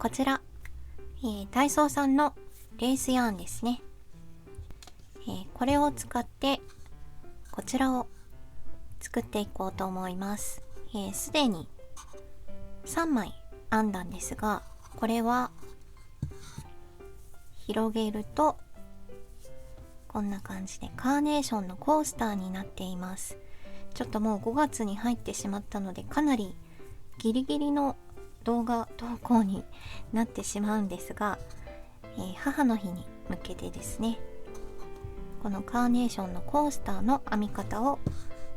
こちら、ダイソーさんのレースヤーンですね。これを使ってこちらを作っていこうと思います。すでに3枚編んだんですが、これは広げるとこんな感じでカーネーションのコースターになっています。ちょっともう5月に入ってしまったので、かなりギリギリの動画投稿になってしまうんですが、母の日に向けてですね、このカーネーションのコースターの編み方を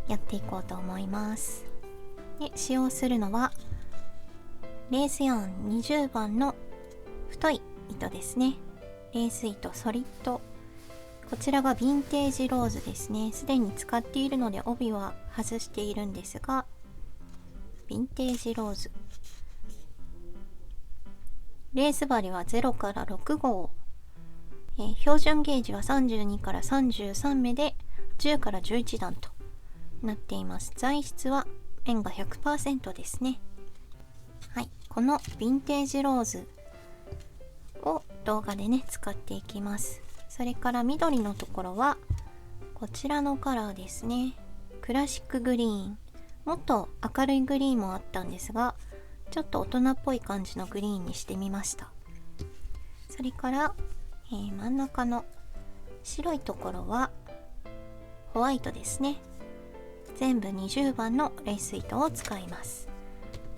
やっていこうと思います。で、使用するのはレースヤーン20番の太い糸ですね。レース糸ソリッド、こちらがヴィンテージローズですね。すでに使っているので帯は外しているんですが、ヴィンテージローズ、レース針は0から6号、標準ゲージは32から33目で10から11段となっています。材質は綿が 100% ですね。はい、このヴィンテージローズを動画でね使っていきます。それから緑のところはこちらのカラーですね。クラシックグリーン、もっと明るいグリーンもあったんですが、ちょっと大人っぽい感じのグリーンにしてみました。それから、真ん中の白いところはホワイトですね。全部20番のレース糸を使います。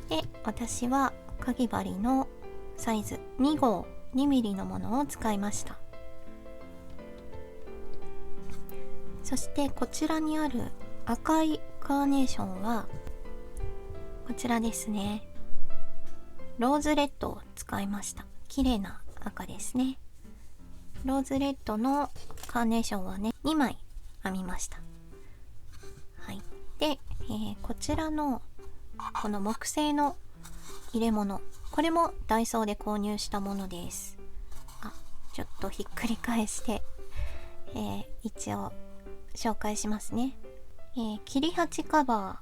で、私はかぎ針のサイズ2号 2mm のものを使いました。そしてこちらにある赤いカーネーションはこちらですね。ローズレッドを使いました。綺麗な赤ですね。ローズレッドのカーネーションはね2枚編みました。はい。で、こちらのこの木製の入れ物、これもダイソーで購入したものです。ちょっとひっくり返して、一応紹介しますね。切り鉢カバ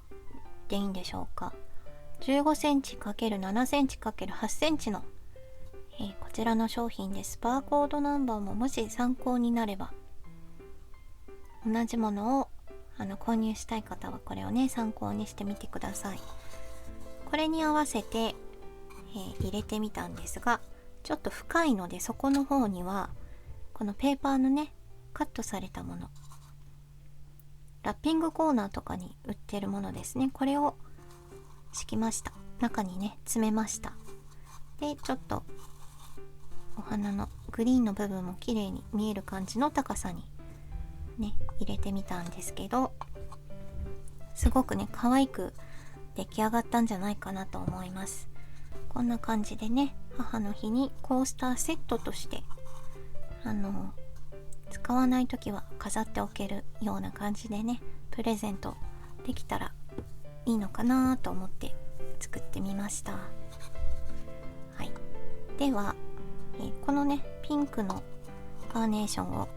ーでいいんでしょうか。15センチ ×7 センチ ×8 センチの、こちらの商品です。バーコードナンバーももし参考になれば、同じものを購入したい方はこれをね参考にしてみてください。これに合わせて、入れてみたんですが、ちょっと深いので底の方にはこのペーパーのねカットされたもの、ラッピングコーナーとかに売ってるものですね。これを敷きました。中にね詰めました。で、ちょっとお花のグリーンの部分も綺麗に見える感じの高さにね入れてみたんですけど、すごくね可愛く出来上がったんじゃないかなと思います。こんな感じでね、母の日にコースターセットとして使わない時は飾っておけるような感じでねプレゼントできたらいいのかなと思って作ってみました。はい。では、このねピンクのカーネーションを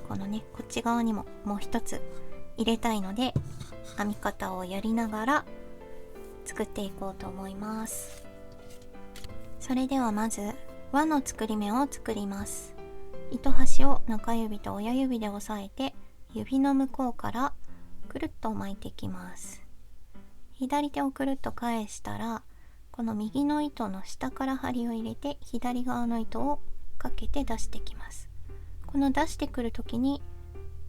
このねこっち側にももう一つ入れたいので、編み方をやりながら作っていこうと思います。それではまず輪の作り目を作ります。糸端を中指と親指で押さえて、指の向こうからくるっと巻いていきます。左手をくるっと返したら、この右の糸の下から針を入れて左側の糸をかけて出してきます。この出してくる時に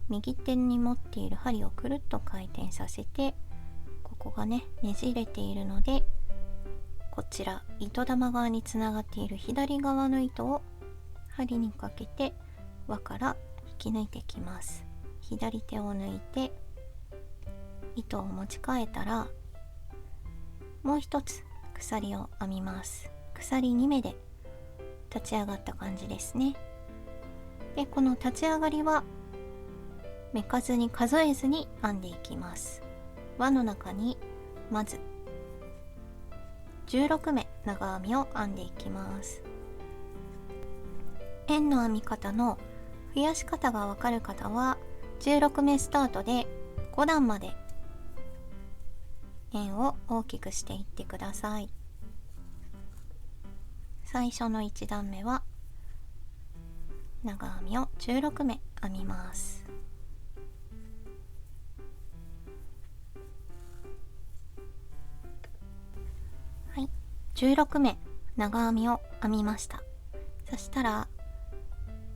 右手に持っている針をくるっと回転させて、ここがねねじれているので、こちら糸玉側につながっている左側の糸を針にかけて輪から引き抜いていきます。左手を抜いて糸を持ち替えたら、もう一つ鎖を編みます。鎖2目で立ち上がった感じですね。で、この立ち上がりはめかずに数えずに編んでいきます。輪の中にまず16目長編みを編んでいきます。円の編み方の増やし方がわかる方は16目スタートで5段まで円を大きくしていってください。最初の1段目は長編みを16目編みます。はい、16目長編みを編みました。そしたら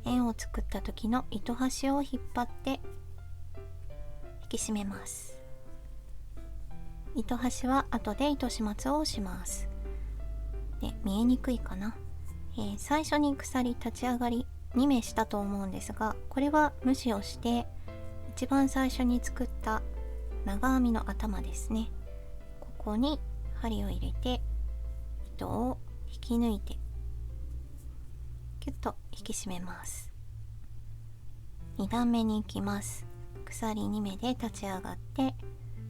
円を作った時の糸端を引っ張って引き締めます。糸端は後で糸始末をします。で、見えにくいかな。最初に鎖立ち上がり2目したと思うんですが、これは無視をして一番最初に作った長編みの頭ですね。ここに針を入れて糸を引き抜いてキュッと引き締めます。2段目に行きます。鎖2目で立ち上がって、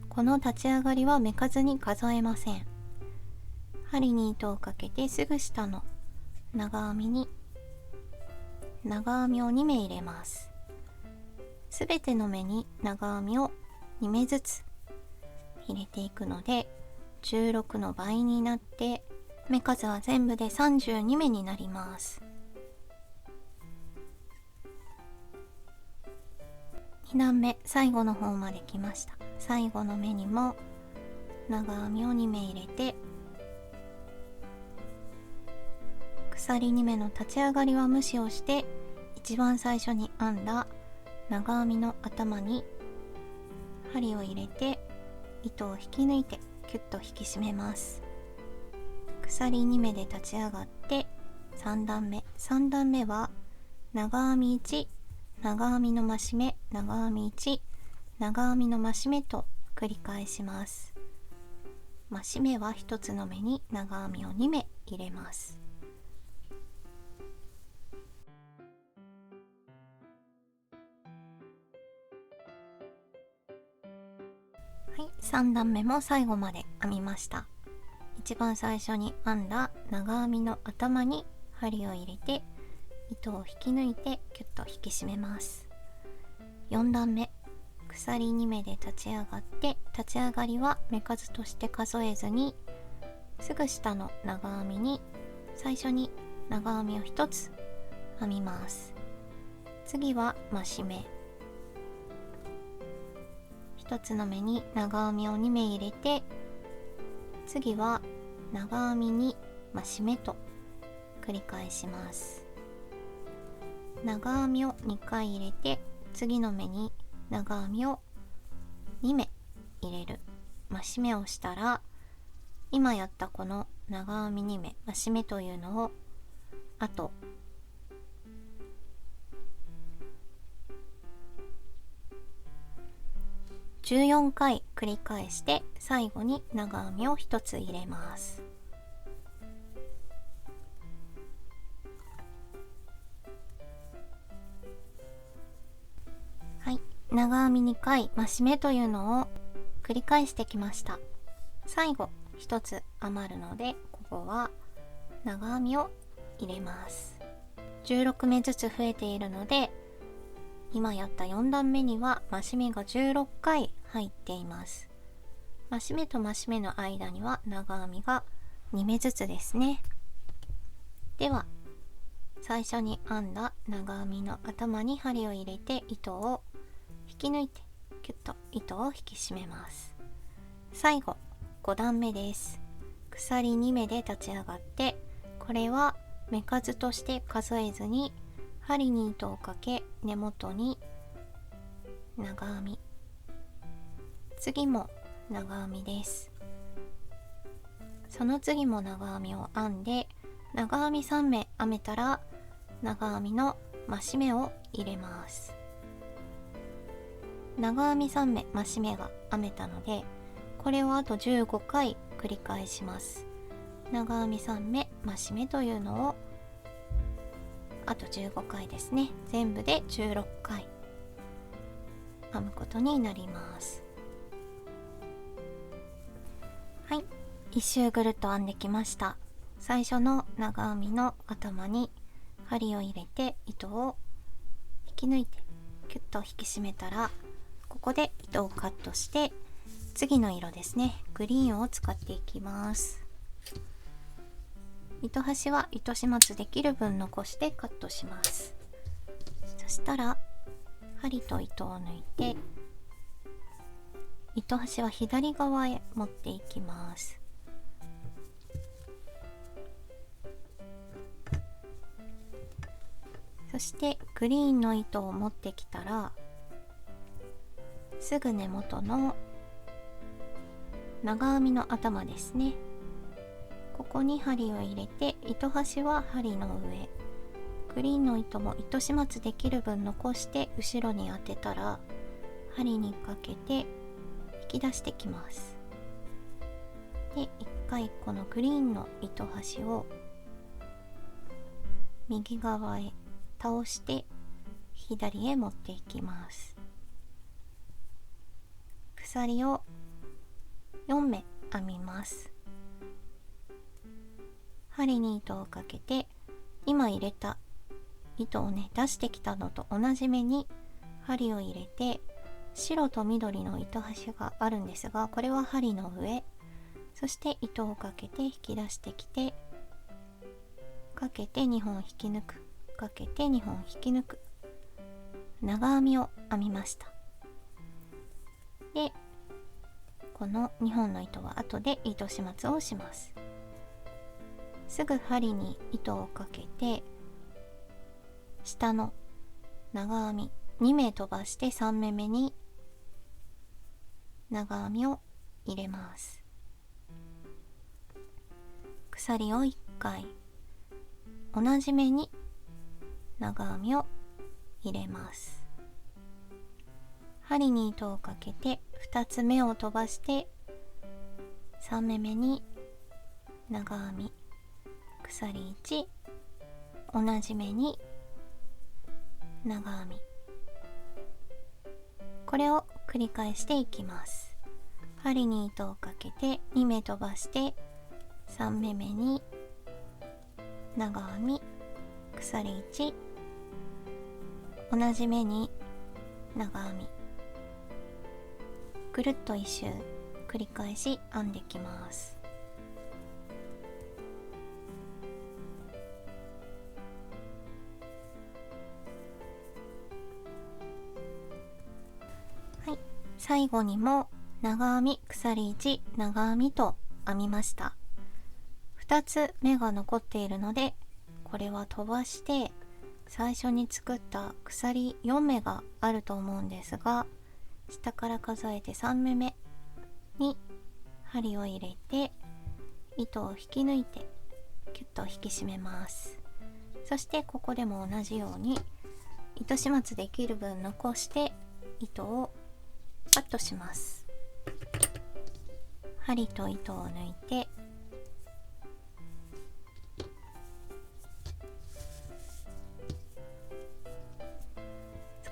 この立ち上がりは目数に数えません。針に糸をかけてすぐ下の長編みに長編みを2目入れます。すべての目に長編みを2目ずつ入れていくので16の倍になって目数は全部で32目になります。2段目最後の方まで来ました。最後の目にも長編みを2目入れて、鎖2目の立ち上がりは無視をして一番最初に編んだ長編みの頭に針を入れて糸を引き抜いてキュッと引き締めます。鎖2目で立ち上がって3段目は長編み1長編みの増し目長編み1長編みの増し目と繰り返します。増し目は1つの目に長編みを2目入れます。はい、3段目も最後まで編みました。一番最初に編んだ長編みの頭に針を入れて糸を引き抜いてキュッと引き締めます。4段目鎖2目で立ち上がって、立ち上がりは目数として数えずにすぐ下の長編みに最初に長編みを1つ編みます。次は増し目、1つの目に長編みを2目入れて、次は長編みに増し目と繰り返します。長編みを2回入れて、次の目に長編みを2目入れる増し目をしたら、今やったこの長編み2目増し目というのをあと14回繰り返して、最後に長編みを1つ入れます。はい、長編み2回増し目というのを繰り返してきました。最後1つ余るので、ここは長編みを入れます。16目ずつ増えているので、今やった4段目には増し目が16回入っています。増し目と増し目の間には長編みが2目ずつですね。では最初に編んだ長編みの頭に針を入れて糸を引き抜いてキュッと糸を引き締めます。最後5段目です。鎖2目で立ち上がって、これは目数として数えずに針に糸をかけ根元に長編み、次も長編みです。その次も長編みを編んで、長編み3目編めたら長編みの増し目を入れます。長編み3目増し目が編めたので、これをあと15回繰り返します。長編み3目増し目というのをあと15回ですね。全部で16回編むことになります。はい、1周ぐるっと編んできました。最初の長編みの頭に針を入れて糸を引き抜いてキュッと引き締めたら、ここで糸をカットして次の色ですね、グリーンを使っていきます。糸端は糸始末できる分残してカットします。そしたら針と糸を抜いて、糸端は左側へ持っていきます。そしてグリーンの糸を持ってきたら、すぐ根元の長編みの頭ですね、ここに針を入れて、糸端は針の上、グリーンの糸も糸始末できる分残して後ろに当てたら、針にかけて引き出してきます。で、一回このグリーンの糸端を右側へ倒して左へ持っていきます。鎖を4目編みます。針に糸をかけて、今入れた糸をね、出してきたのと同じ目に針を入れて、白と緑の糸端があるんですが、これは針の上、そして糸をかけて引き出してきて、かけて2本引き抜く、かけて2本引き抜く、長編みを編みました。で、この2本の糸は後で糸始末をします。すぐ針に糸をかけて、下の長編み2目飛ばして3目目に長編みを入れます。鎖を1回、同じ目に長編みを入れます。針に糸をかけて2つ目を飛ばして3目目に長編み、鎖1、同じ目に長編み、これを繰り返していきます。針に糸をかけて2目飛ばして3目目に長編み、鎖1、同じ目に長編み、ぐるっと一周繰り返し編んできます。はい、最後にも長編み、鎖1、長編みと編みました。2つ目が残っているので、これは飛ばして最初に作った鎖4目があると思うんですが、下から数えて3目目に針を入れて糸を引き抜いてキュッと引き締めます。そしてここでも同じように糸始末できる分残して糸をカットします。針と糸を抜いて、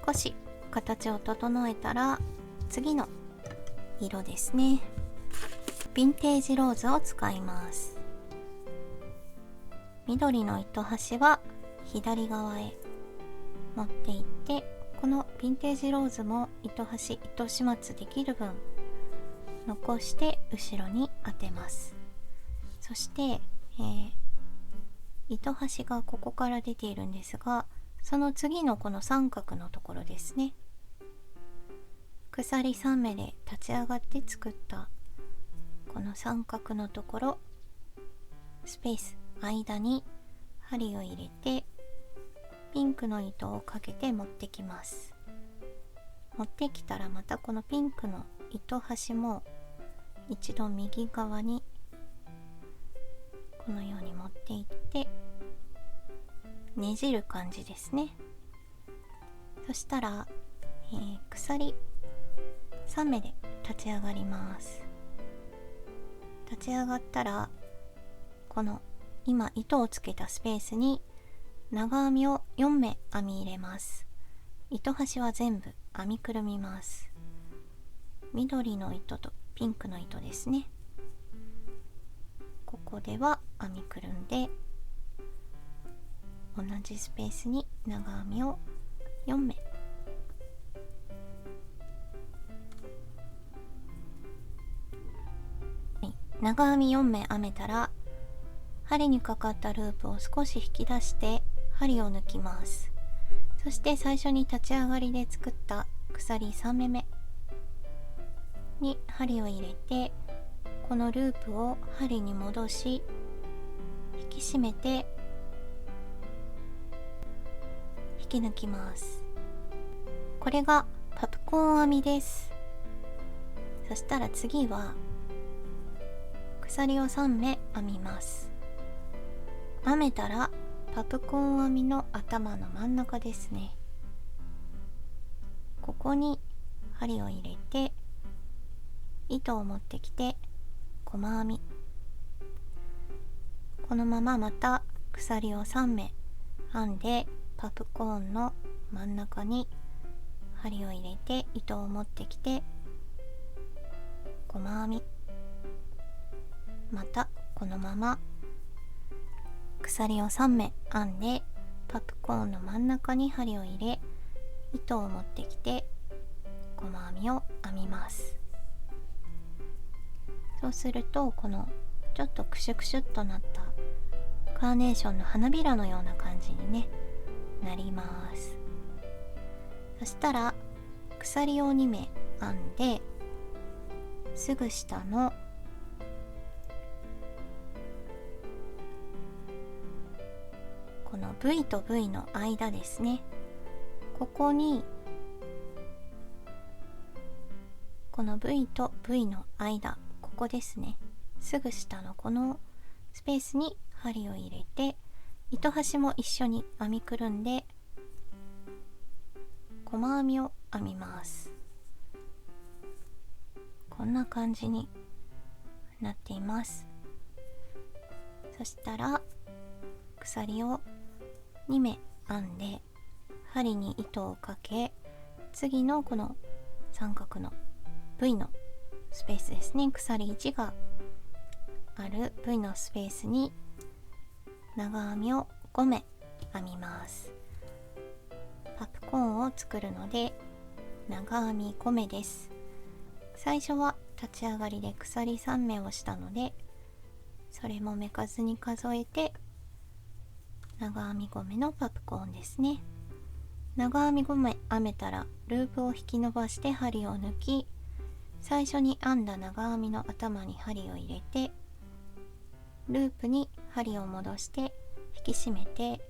少し形を整えたら次の色ですね、ヴィンテージローズを使います。緑の糸端は左側へ持っていって、このヴィンテージローズも糸端、糸始末できる分残して後ろに当てます。そして、糸端がここから出ているんですが、その次のこの三角のところですね、鎖3目で立ち上がって作ったこの三角のところ、スペース間に針を入れてピンクの糸をかけて持ってきます。持ってきたらまたこのピンクの糸端も一度右側にこのように持っていってねじる感じですね。そしたら、鎖3目で立ち上がります。立ち上がったらこの今糸をつけたスペースに長編みを4目編み入れます。糸端は全部編みくるみます。緑の糸とピンクの糸ですね。ここでは編みくるんで、同じスペースに長編みを4目、長編み4目編めたら針にかかったループを少し引き出して針を抜きます。そして最初に立ち上がりで作った鎖3目目に針を入れて、このループを針に戻し引き締めて引き抜きます。これがパプコーン編みです。そしたら次は鎖を3目編みます。編めたらパプコーン編みの頭の真ん中ですね。ここに針を入れて糸を持ってきて細編み、このまままた鎖を3目編んでパプコーンの真ん中に針を入れて糸を持ってきて細編み、またこのまま鎖を3目編んでパプコーンの真ん中に針を入れ糸を持ってきて細編みを編みます。そうするとこのちょっとクシュクシュっとなったカーネーションの花びらのような感じにねなります。そしたら鎖を2目編んですぐ下のこの V と V の間ですね、ここにこの V と V の間、ここですね、すぐ下のこのスペースに針を入れて糸端も一緒に編みくるんで細編みを編みます。こんな感じになっています。そしたら鎖を2目編んで針に糸をかけ、次のこの三角の V のスペースですね、鎖1がある V のスペースに長編みを5目編みます。パプコーンを作るので長編み5目です。最初は立ち上がりで鎖3目をしたので、それもめかずに数えて長編み5目のパプコーンですね。長編み5目編めたらループを引き伸ばして針を抜き、最初に編んだ長編みの頭に針を入れてループに針を戻して引き締めて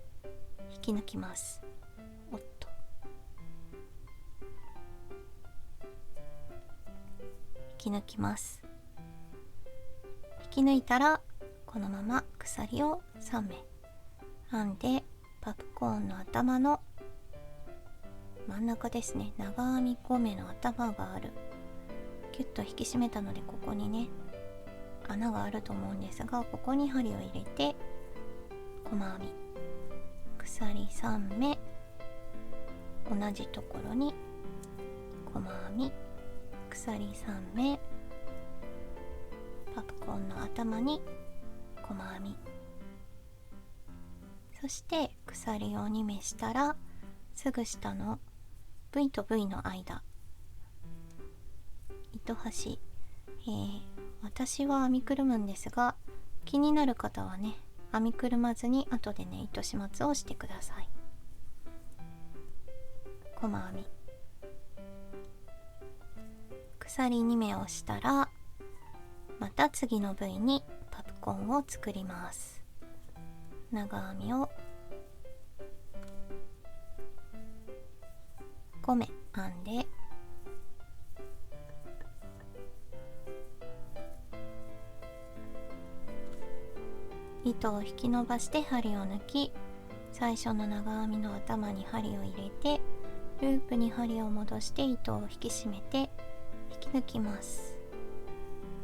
引き抜きます。おっと、引き抜きます。引き抜いたらこのまま鎖を3目編んでパプコーンの頭の真ん中ですね、長編み5目の頭がある、キュッと引き締めたのでここにね穴があると思うんですが、ここに針を入れて細編み、鎖3目同じところに細編み、鎖3目パプコーンの頭に細編み、そして鎖を2目したらすぐ下の V と V の間、糸端、私は編みくるむんですが、気になる方はね編みくるまずに後でね糸始末をしてください。細編み、鎖2目をしたらまた次の部位にパプコーンを作ります。長編みを5目編んで糸を引き伸ばして針を抜き、最初の長編みの頭に針を入れてループに針を戻して糸を引き締めて引き抜きます。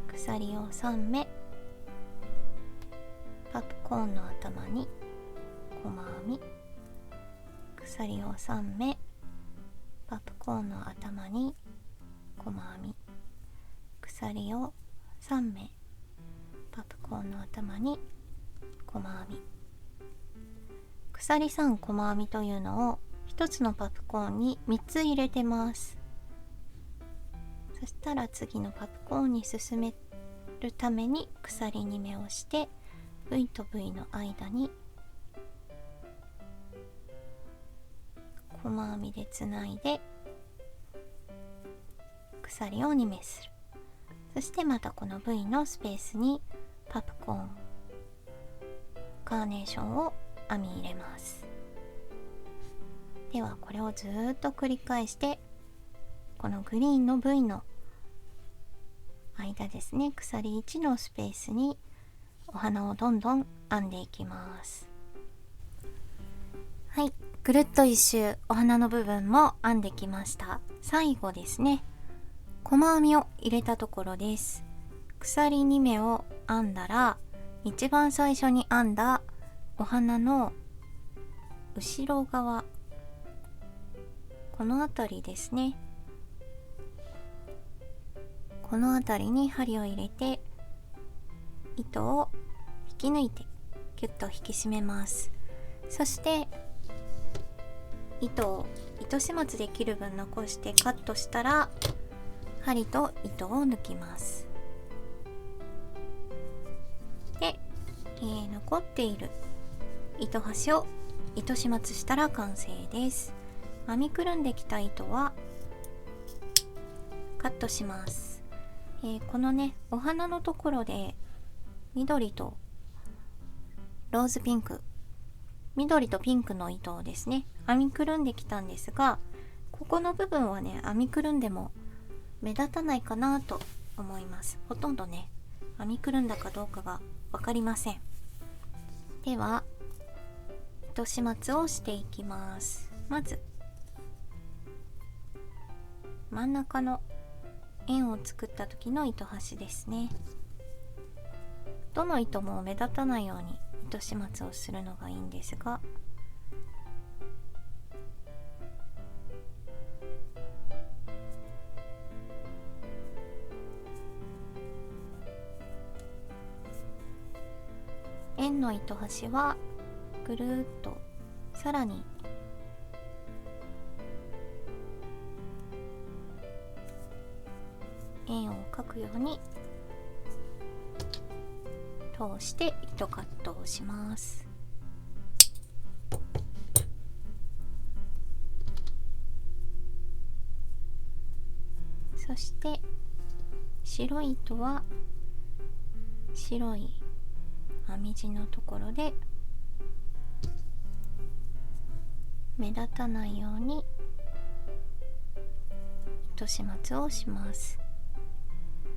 鎖を3目パプコーンの頭に細編み、鎖を3目パプコーンの頭に細編み、鎖を3目パプコーンの頭に細編み、鎖3細編みというのを1つのパプコーンに3つ入れてます。そしたら次のパプコーンに進めるために鎖2目をして部位と部位の間に細編みでつないで鎖を2目する。そしてまたこの部位のスペースにパプコーン、カーネーションを編み入れます。ではこれをずっと繰り返して、このグリーンの部位の間ですね、鎖1のスペースにお花をどんどん編んでいきます。はい、ぐるっと一周お花の部分も編んできました。最後ですね、細編みを入れたところです。鎖2目を編んだら、一番最初に編んだお花の後ろ側、この辺りですね、この辺りに針を入れて糸を引き抜いてキュッと引き締めます。そして糸始末で切る分残してカットしたら、針と糸を抜きます。で、残っている糸端を糸始末したら完成です。編みくるんできた糸はカットします。このね、お花のところで緑とローズピンク、緑とピンクの糸をですね、編みくるんできたんですが、ここの部分はね、編みくるんでも目立たないかなと思います。ほとんどね、編みくるんだかどうかが分かりません。では糸始末をしていきます。まず真ん中の円を作った時の糸端ですね。どの糸も目立たないように糸始末をするのがいいんですが、円の糸端はぐるっとさらに円を描くように通して糸カットをします。そして白い糸は白い編み地のところで目立たないように糸始末をします。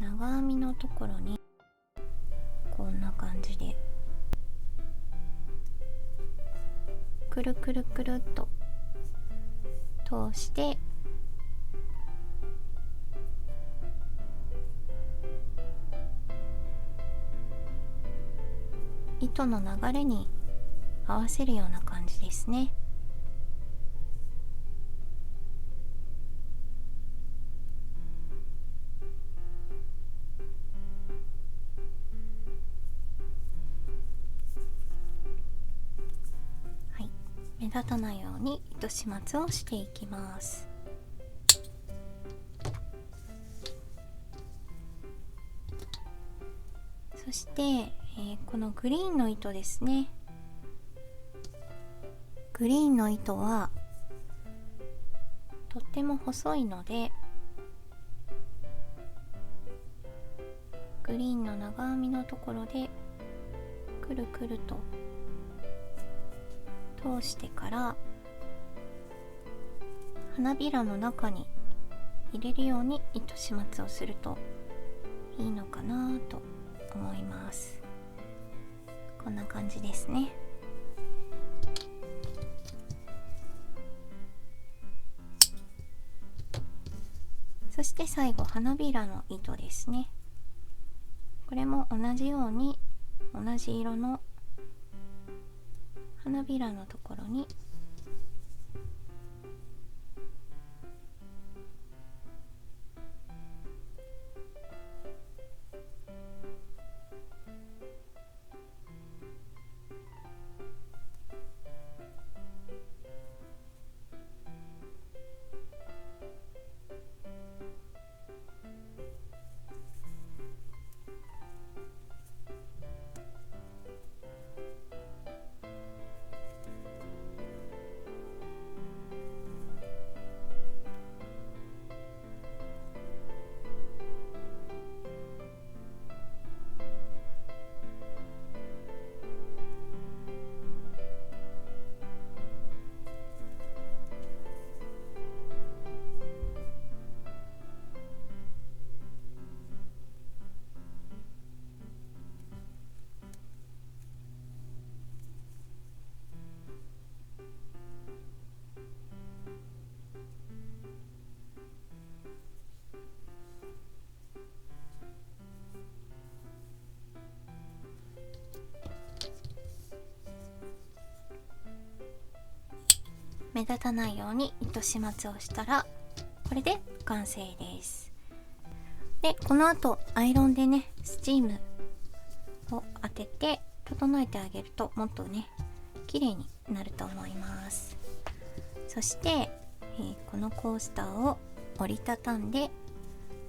長編みのところにこんな感じでくるくるくるっと通して糸の流れに合わせるような感じですね。はい、目立たないように糸始末をしていきます。そして、このグリーンの糸ですね。グリーンの糸はとっても細いので、グリーンの長編みのところでくるくると通してから花びらの中に入れるように糸始末をするといいのかなと思います。こんな感じですね。そして最後花びらの糸ですね。これも同じように同じ色の花びらのところに目立たないように糸始末をしたらこれで完成です。でこの後アイロンでねスチームを当てて整えてあげるともっとね綺麗になると思います。そして、このコースターを折りたたんで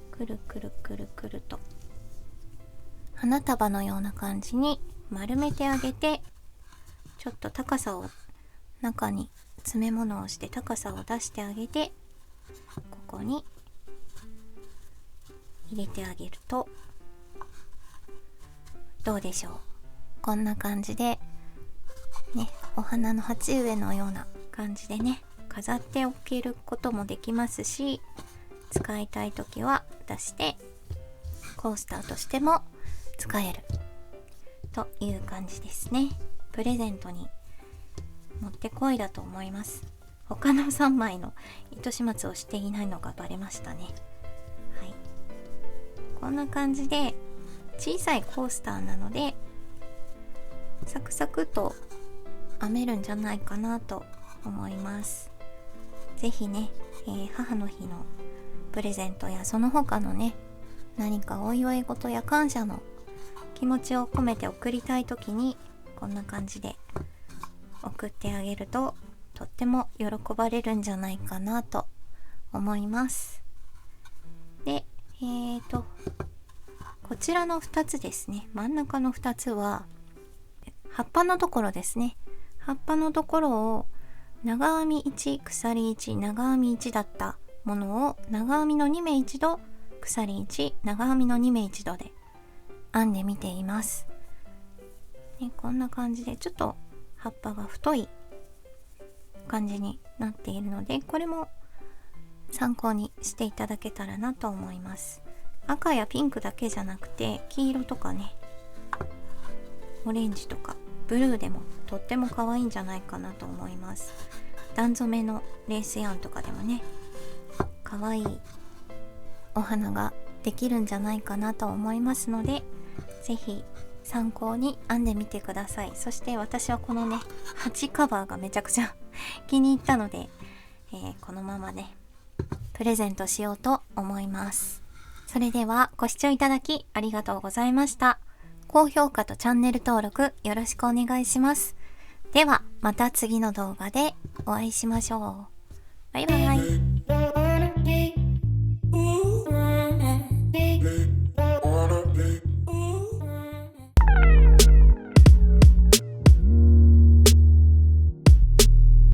くるくるくるくると花束のような感じに丸めてあげて、ちょっと高さを中に詰め物をして高さを出してあげて、ここに入れてあげるとどうでしょう。こんな感じでね、お花の鉢植えのような感じでね飾っておけることもできますし、使いたい時は出してコースターとしても使えるという感じですね。プレゼントにもってこいだと思います。他の3枚の糸始末をしていないのがバレましたね。はい、こんな感じで小さいコースターなのでサクサクと編めるんじゃないかなと思います。ぜひね、母の日のプレゼントやその他のね何かお祝い事や感謝の気持ちを込めて送りたい時にこんな感じで送ってあげるととっても喜ばれるんじゃないかなと思います。でこちらの2つですね、真ん中の2つは葉っぱのところですね。葉っぱのところを長編み1鎖1長編み1だったものを長編みの2目1度鎖1長編みの2目1度で編んでみています、ね、こんな感じでちょっと葉っぱが太い感じになっているので、これも参考にしていただけたらなと思います。赤やピンクだけじゃなくて黄色とかねオレンジとかブルーでもとっても可愛いんじゃないかなと思います。段染めのレースヤンとかでもね可愛いお花ができるんじゃないかなと思いますので、ぜひ参考に編んでみてください。そして私はこのね鉢カバーがめちゃくちゃ気に入ったので、このままねプレゼントしようと思います。それではご視聴いただきありがとうございました。高評価とチャンネル登録よろしくお願いします。ではまた次の動画でお会いしましょう。バイバイ。